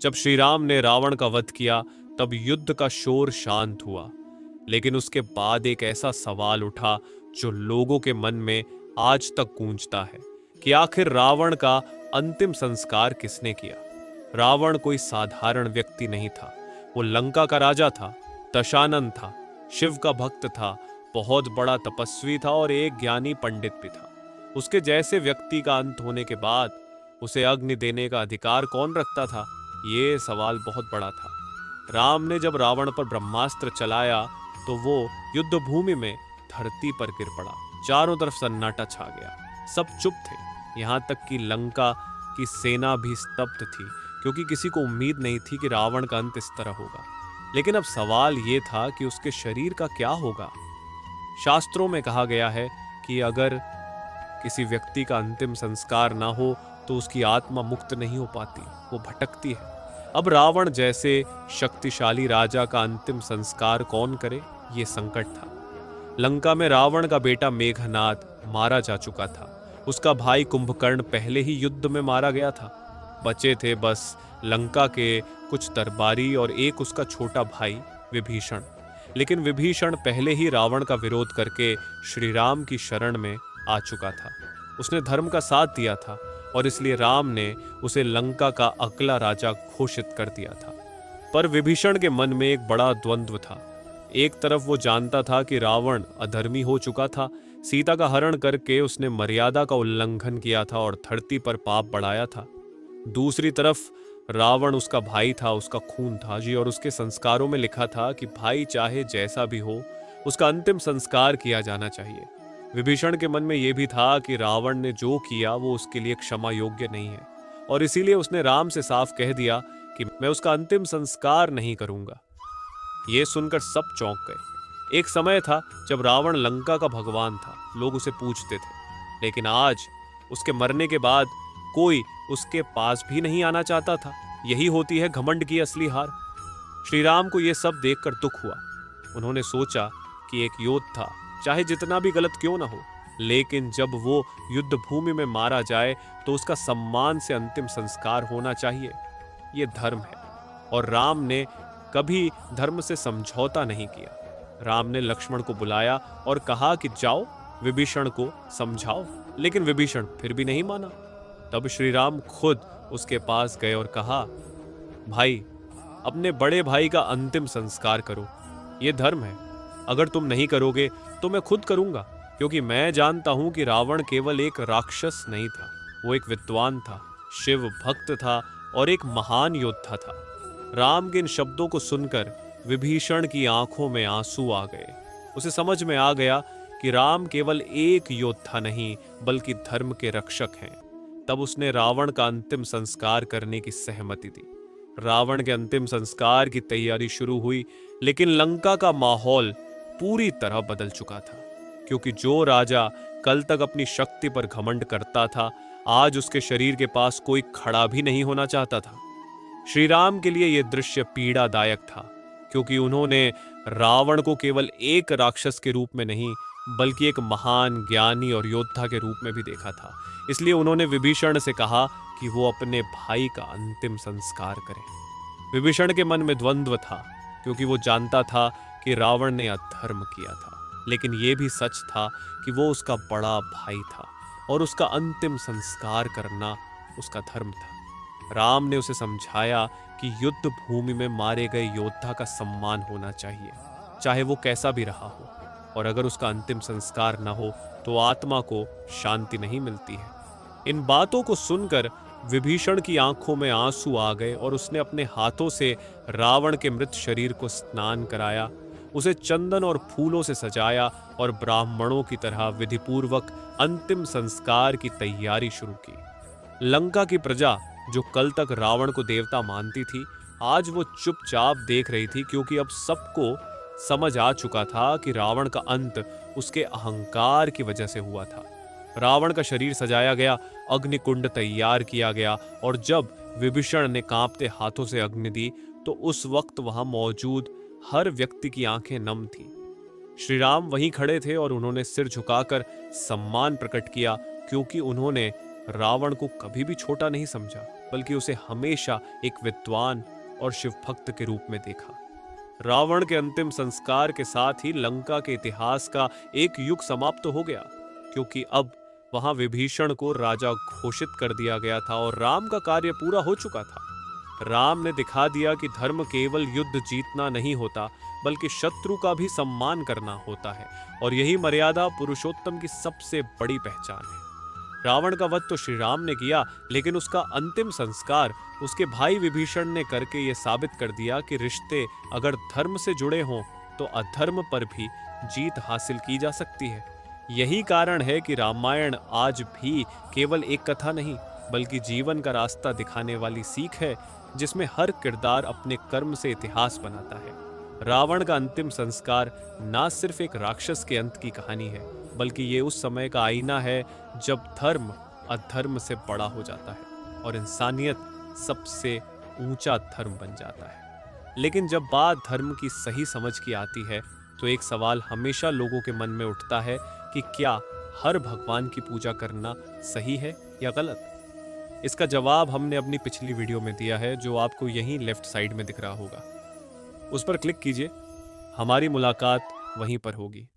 जब श्री राम ने रावण का वध किया तब युद्ध का शोर शांत हुआ, लेकिन उसके बाद एक ऐसा सवाल उठा जो लोगों के मन में आज तक गूंजता है कि आखिर रावण का अंतिम संस्कार किसने किया। रावण कोई साधारण व्यक्ति नहीं था, वो लंका का राजा था, दशानन था, शिव का भक्त था, बहुत बड़ा तपस्वी था और एक ज्ञानी पंडित भी था। उसके जैसे व्यक्ति का अंत होने के बाद उसे अग्नि देने का अधिकार कौन रखता था, ये सवाल बहुत बड़ा था। राम ने जब रावण पर ब्रह्मास्त्र चलाया तो वो युद्ध भूमि में धरती पर गिर पड़ा। चारों तरफ सन्नाटा छा गया, सब चुप थे। यहाँ तक कि लंका की सेना भी स्तब्ध थी, क्योंकि किसी को उम्मीद नहीं थी कि रावण का अंत इस तरह होगा। लेकिन अब सवाल ये था कि उसके शरीर का क्या होगा। शास्त्रों में कहा गया है कि अगर किसी व्यक्ति का अंतिम संस्कार ना हो तो उसकी आत्मा मुक्त नहीं हो पाती, वो भटकती है। अब रावण जैसे शक्तिशाली राजा का अंतिम संस्कार कौन करे, ये संकट था। लंका में रावण का बेटा मेघनाद मारा जा चुका था। उसका भाई कुंभकर्ण पहले ही युद्ध में मारा गया था। बचे थे बस लंका के कुछ दरबारी और एक उसका छोटा भाई विभीषण। लेकिन विभीषण पहले ही रावण का विरोध करके श्री राम की शरण में आ चुका था। उसने धर्म का साथ दिया था और इसलिए राम ने उसे लंका का अगला राजा घोषित कर दिया था। पर विभीषण के मन में एक बड़ा द्वंद्व था। एक तरफ वो जानता था कि रावण अधर्मी हो चुका था, सीता का हरण करके उसने मर्यादा का उल्लंघन किया था और धरती पर पाप बढ़ाया था। दूसरी तरफ रावण उसका भाई था, उसका खून था जी, और उसके संस्कारों में लिखा था कि भाई चाहे जैसा भी हो उसका अंतिम संस्कार किया जाना चाहिए। विभीषण के मन में यह भी था कि रावण ने जो किया वो उसके लिए क्षमा योग्य नहीं है, और इसीलिए उसने राम से साफ कह दिया कि मैं उसका अंतिम संस्कार नहीं करूंगा। ये सुनकर सब चौंक गए। एक समय था जब रावण लंका का भगवान था, लोग उसे पूजते थे, लेकिन आज उसके मरने के बाद कोई उसके पास भी नहीं आना चाहता था। यही होती है घमंड की असली हार। श्री राम को यह सब देखकर दुख हुआ। उन्होंने सोचा कि एक योद्धा चाहे जितना भी गलत क्यों ना हो, लेकिन जब वो युद्ध भूमि में मारा जाए तो उसका सम्मान से अंतिम संस्कार होना चाहिए। ये धर्म है, और राम ने कभी धर्म से समझौता नहीं किया। राम ने लक्ष्मण को बुलाया और कहा कि जाओ विभीषण को समझाओ, लेकिन विभीषण फिर भी नहीं माना। तब श्री राम खुद उसके पास गए और कहा, भाई, अपने बड़े भाई का अंतिम संस्कार करो, ये धर्म है। अगर तुम नहीं करोगे तो मैं खुद करूंगा, क्योंकि मैं जानता हूं कि रावण केवल एक राक्षस नहीं था, वो एक विद्वान था, शिव भक्त था और एक महान योद्धा था। राम के इन शब्दों को सुनकर विभीषण की आंखों में आंसू आ गए। उसे समझ में आ गया कि राम केवल एक योद्धा नहीं बल्कि धर्म के रक्षक हैं। तब उसने रावण का अंतिम संस्कार करने की सहमति दी। रावण के अंतिम संस्कार की तैयारी शुरू हुई, लेकिन लंका का माहौल पूरी तरह बदल चुका था, क्योंकि जो राजा कल तक अपनी शक्ति पर घमंड करता था, आज उसके शरीर के पास कोई खड़ा भी नहीं होना चाहता था। श्री राम के लिए यह दृश्य पीड़ादायक था, क्योंकि उन्होंने रावण को केवल एक राक्षस के रूप में नहीं बल्कि एक महान ज्ञानी और योद्धा के रूप में भी देखा था। इसलिए उन्होंने विभीषण से कहा कि वो अपने भाई का अंतिम संस्कार करे। विभीषण के मन में द्वंद्व था, क्योंकि वो जानता था कि रावण ने अधर्म किया था, लेकिन ये भी सच था कि वो उसका बड़ा भाई था और उसका अंतिम संस्कार करना उसका धर्म था। राम ने उसे समझाया कि युद्ध भूमि में मारे गए योद्धा का सम्मान होना चाहिए, चाहे वो कैसा भी रहा हो, और अगर उसका अंतिम संस्कार न हो तो आत्मा को शांति नहीं मिलती है। इन बातों को सुनकर विभीषण की आंखों में आंसू आ गए और उसने अपने हाथों से रावण के मृत शरीर को स्नान कराया, उसे चंदन और फूलों से सजाया और ब्राह्मणों की तरह विधिपूर्वक अंतिम संस्कार की तैयारी शुरू की। लंका की प्रजा जो कल तक रावण को देवता मानती थी, आज वो चुपचाप देख रही थी, क्योंकि अब सबको समझ आ चुका था कि रावण का अंत उसके अहंकार की वजह से हुआ था। रावण का शरीर सजाया गया, अग्निकुंड तैयार किया गया, और जब विभीषण ने कांपते हाथों से अग्नि दी तो उस वक्त वहां मौजूद हर व्यक्ति की आंखें नम थीं। श्री राम वहीं खड़े थे और उन्होंने सिर झुकाकर सम्मान प्रकट किया, क्योंकि उन्होंने रावण को कभी भी छोटा नहीं समझा, बल्कि उसे हमेशा एक विद्वान और शिवभक्त के रूप में देखा। रावण के अंतिम संस्कार के साथ ही लंका के इतिहास का एक युग समाप्त हो गया, क्योंकि अब वहां विभीषण को राजा घोषित कर दिया गया था और राम का कार्य पूरा हो चुका था। राम ने दिखा दिया कि धर्म केवल युद्ध जीतना नहीं होता, बल्कि शत्रु का भी सम्मान करना होता है, और यही मर्यादा पुरुषोत्तम की सबसे बड़ी पहचान है। रावण का वध तो श्री राम ने किया, लेकिन उसका अंतिम संस्कार उसके भाई विभीषण ने करके ये साबित कर दिया कि रिश्ते अगर धर्म से जुड़े हों तो अधर्म पर भी जीत हासिल की जा सकती है। यही कारण है कि रामायण आज भी केवल एक कथा नहीं, बल्कि जीवन का रास्ता दिखाने वाली सीख है, जिसमें हर किरदार अपने कर्म से इतिहास बनाता है। रावण का अंतिम संस्कार ना सिर्फ एक राक्षस के अंत की कहानी है, बल्कि ये उस समय का आईना है जब धर्म अधर्म से बड़ा हो जाता है और इंसानियत सबसे ऊंचा धर्म बन जाता है। लेकिन जब बात धर्म की सही समझ की आती है, तो एक सवाल हमेशा लोगों के मन में उठता है कि क्या हर भगवान की पूजा करना सही है या गलत? इसका जवाब हमने अपनी पिछली वीडियो में दिया है, जो आपको यहीं लेफ्ट साइड में दिख रहा होगा। उस पर क्लिक कीजिए, हमारी मुलाकात वहीं पर होगी।